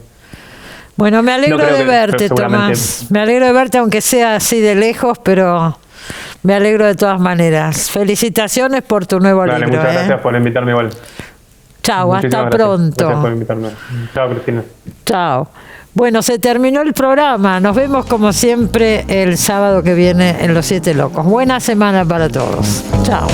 Bueno, me alegro de verte, Tomás. Me alegro de verte, aunque sea así de lejos, pero me alegro de todas maneras. Felicitaciones por tu nuevo libro. Muchas gracias por invitarme igual. Chao, hasta pronto. Gracias por invitarme. Chao, Cristina. Chao. Bueno, se terminó el programa. Nos vemos como siempre el sábado que viene en Los Siete Locos. Buena semana para todos. Chao.